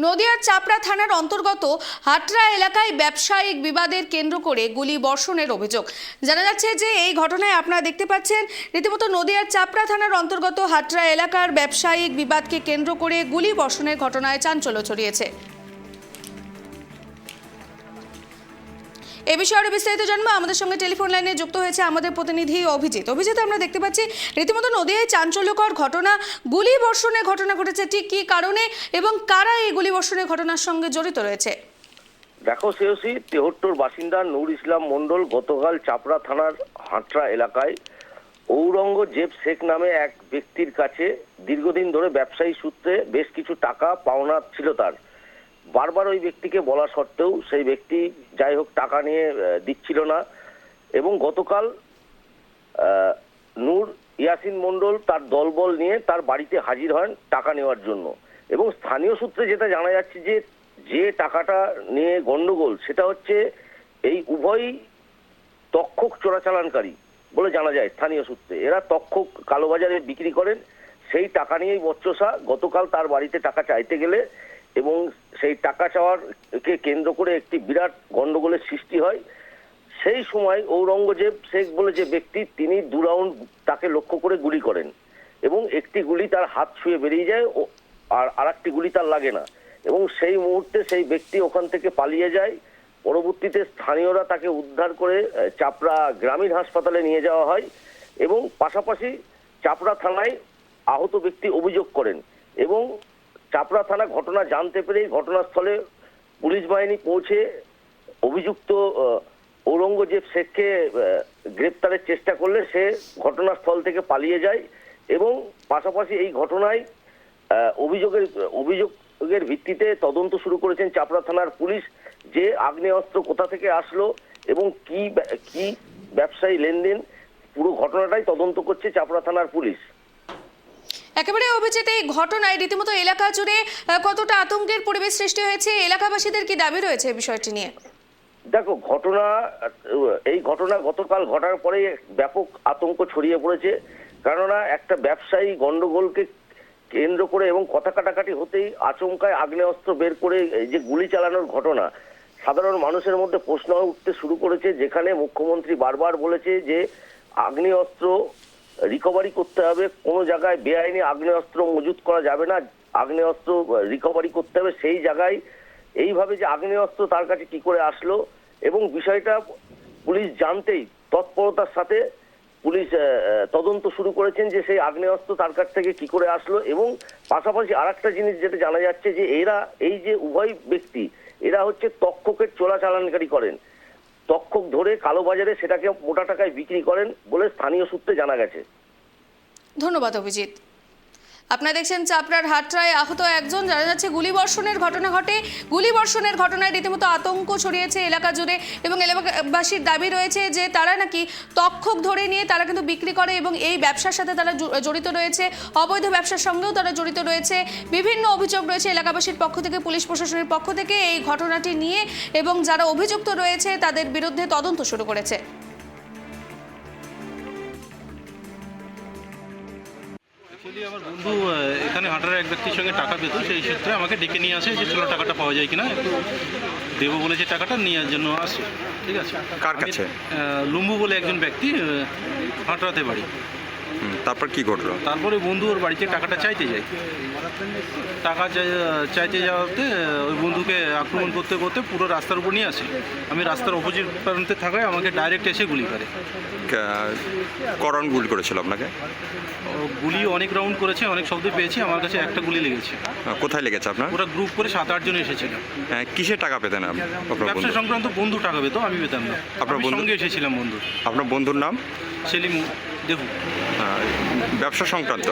নদিয়ার চাপড়া থানার অন্তর্গত হাটরা এলাকায় ব্যবসায়িক বিবাদের কেন্দ্র করে গুলি বর্ষণের অভিযোগ। জানা যাচ্ছে যে এই ঘটনায় আপনারা দেখতে পাচ্ছেন রীতিমতো নদিয়ার চাপড়া থানার অন্তর্গত হাটরা এলাকার ব্যবসায়িক বিবাদকে কেন্দ্র করে গুলি বর্ষণের ঘটনায় চাঞ্চল্য ছড়িয়েছে। এ বিষয়ে বিস্তারিত জানবো আমাদের সঙ্গে টেলিফোন লাইনে যুক্ত হয়েছে আমাদের প্রতিনিধি অভিজিৎ। আমরা দেখতে পাচ্ছি রীতিমতো নদিয়ায় চাঞ্চল্যকর ঘটনা, গুলি বর্ষণের ঘটনা ঘটেছে, ঠিক কী কারণে এবং কারা এই গুলি বর্ষণের ঘটনার সঙ্গে জড়িত রয়েছে? দেখো শ্রেয়সী, তেহট্টর বাসিন্দা নূর ইসলাম মণ্ডল গতকাল চাপড়া থানার হাটরা এলাকায় ঔরঙ্গজেব শেখ নামে এক ব্যক্তির কাছে দীর্ঘদিন ধরে ব্যবসায়ী সূত্রে বেশ কিছু টাকা পাওনা ছিল তার। বারবার ওই ব্যক্তিকে বলা সত্ত্বেও সেই ব্যক্তি যাই হোক টাকা নিয়ে দিচ্ছিল না এবং গতকাল নূর ইয়াসিন মণ্ডল তার দলবল নিয়ে তার বাড়িতে হাজির হন টাকা নেওয়ার জন্য। এবং স্থানীয় সূত্রে যেটা জানা যাচ্ছে যে টাকাটা নিয়ে গন্ডগোল সেটা হচ্ছে এই উভয়ই তক্ষক চোরাচালানকারী বলে জানা যায় স্থানীয় সূত্রে। এরা তক্ষক কালোবাজারে বিক্রি করেন, সেই টাকা নিয়েই বচসা। গতকাল তার বাড়িতে টাকা চাইতে গেলে এবং সেই টাকা চাওয়ারকে কেন্দ্র করে একটি বিরাট গন্ডগোলের সৃষ্টি হয়। সেই সময় ঔরঙ্গজেব শেখ বলে যে ব্যক্তি, তিনি 2 রাউন্ড তাকে লক্ষ্য করে গুলি করেন এবং একটি গুলি তার হাত ছুঁয়ে বেরিয়ে যায় আর আরেকটি গুলি তার লাগে না এবং সেই মুহূর্তে সেই ব্যক্তি ওখান থেকে পালিয়ে যায়। পরবর্তীতে স্থানীয়রা তাকে উদ্ধার করে চাপড়া গ্রামীণ হাসপাতালে নিয়ে যাওয়া হয় এবং পাশাপাশি চাপড়া থানায় আহত ব্যক্তি অভিযোগ করেন এবং চাপড়া থানা ঘটনা জানতে পেরেই ঘটনাস্থলে পুলিশ বাহিনী পৌঁছে অভিযুক্ত ঔরঙ্গজেব শেখকে গ্রেপ্তারের চেষ্টা করলে সে ঘটনাস্থল থেকে পালিয়ে যায় এবং পাশাপাশি এই ঘটনায় অভিযোগের ভিত্তিতে তদন্ত শুরু করেছেন চাপড়া থানার পুলিশ, যে আগ্নেয়াস্ত্র কোথা থেকে আসলো এবং কি ব্যবসায়ী লেনদেন, পুরো ঘটনাটাই তদন্ত করছে চাপড়া থানার পুলিশ। একেবারে অভিজিৎ, এই ঘটনায় রীতিমতো এলাকা জুড়ে কতটা আতঙ্কের পরিবেশ সৃষ্টি হয়েছে, এলাকাবাসীদের কি দাবি রয়েছে এই বিষয়টি নিয়ে? দেখো, এই ঘটনা গতকাল ঘটার পরে ব্যাপক আতঙ্ক ছড়িয়ে পড়েছে। কেননা একটা ব্যবসায়ী গন্ডগোলকে কেন্দ্র করে এবং কথা কাটাকাটি হতেই আচমকায় আগ্নেয়াস্ত্র বের করে যে গুলি চালানোর ঘটনা, সাধারণ মানুষের মধ্যে প্রশ্ন উঠতে শুরু করেছে। যেখানে মুখ্যমন্ত্রী বারবার বলেছে যে আগ্নেয়াস্ত্র রিকভারি করতে হবে, কোনো জায়গায় বেআইনি আগ্নেয়াস্ত্র মজুত করা যাবে না, আগ্নেয়াস্ত্র রিকভারি করতে হবে। সেই জায়গায় এইভাবে যে আগ্নেয়াস্ত্র তার কাছে কি করে আসলো এবং বিষয়টা পুলিশ জানতেই তৎপরতার সাথে পুলিশ তদন্ত শুরু করেছেন যে সেই আগ্নেয়াস্ত্র তার কাছ থেকে কি করে আসলো। এবং পাশাপাশি আরেকটা জিনিস যেটা জানা যাচ্ছে যে এই যে উভয় ব্যক্তি, এরা হচ্ছে তক্ষকের চোরাচালানকারী করেন, তক্ষক ধরে কালোবাজারে সেটাকে মোটা টাকায় বিক্রি করেন বলে স্থানীয় সূত্রে জানা গেছে। ধন্যবাদ অভিজিৎ। আপনারা দেখছেন চাপড়ার হাটরায় আহত একজন। জানা যাচ্ছে গুলিবর্ষণের ঘটনা ঘটে, গুলিবর্ষণের ঘটনায় রীতিমতো আতঙ্ক ছড়িয়েছে এলাকা জুড়ে এবং এলাকাবাসীর দাবি রয়েছে যে তারা নাকি তক্ষক ধরে নিয়ে তারা কিন্তু বিক্রি করে এবং এই ব্যবসার সাথে তারা জড়িত রয়েছে, অবৈধ ব্যবসার সঙ্গেও তারা জড়িত রয়েছে। বিভিন্ন অভিযোগ রয়েছে এলাকাবাসীর পক্ষ থেকে, পুলিশ প্রশাসনের পক্ষ থেকে এই ঘটনাটি নিয়ে এবং যারা অভিযুক্ত রয়েছে তাদের বিরুদ্ধে তদন্ত শুরু করেছে। আমার বন্ধু এখানে হাটার এক ব্যক্তির সঙ্গে টাকা পেত, সেই সূত্রে আমাকে ডেকে নিয়ে আসে যে চলো টাকাটা পাওয়া যায় কিনা, একটু দেবো বলেছে টাকাটা নেওয়ার জন্য আসে। ঠিক আছে, কার কাছে? লুম্বু বলে একজন ব্যক্তি, হাটরাতে বাড়ি। তারপর কি ঘটলো? তারপরে বন্ধু ওর বাড়িতে টাকাটা চাইতে যায়। টাকা চাইতে যাওয়াতে ওই বন্ধুকে আক্রমণ করতে করতে পুরো রাস্তার উপর নিয়ে আসে। আমি রাস্তার অপোজিট প্রান্তে থাকায় আমাকে ডাইরেক্ট এসে গুলি করে। করণ গুলি করেছিল আপনাকে? গুলি অনেক রাউন্ড করেছে, অনেক শব্দ পেয়েছি, আমার কাছে একটা গুলি লেগেছে। কোথায় লেগেছে আপনার? ওরা গ্রুপ করে 7-8 জন এসেছিল। কিসে টাকা পেতেন? ব্যবসা সংক্রান্ত। বন্ধু টাকা পেত, আমি পেতাম না। আপনার সঙ্গে এসেছিলাম বন্ধু। আপনার বন্ধুর নাম? সেলিম দেহু। ব্যবসা সংক্রান্ত।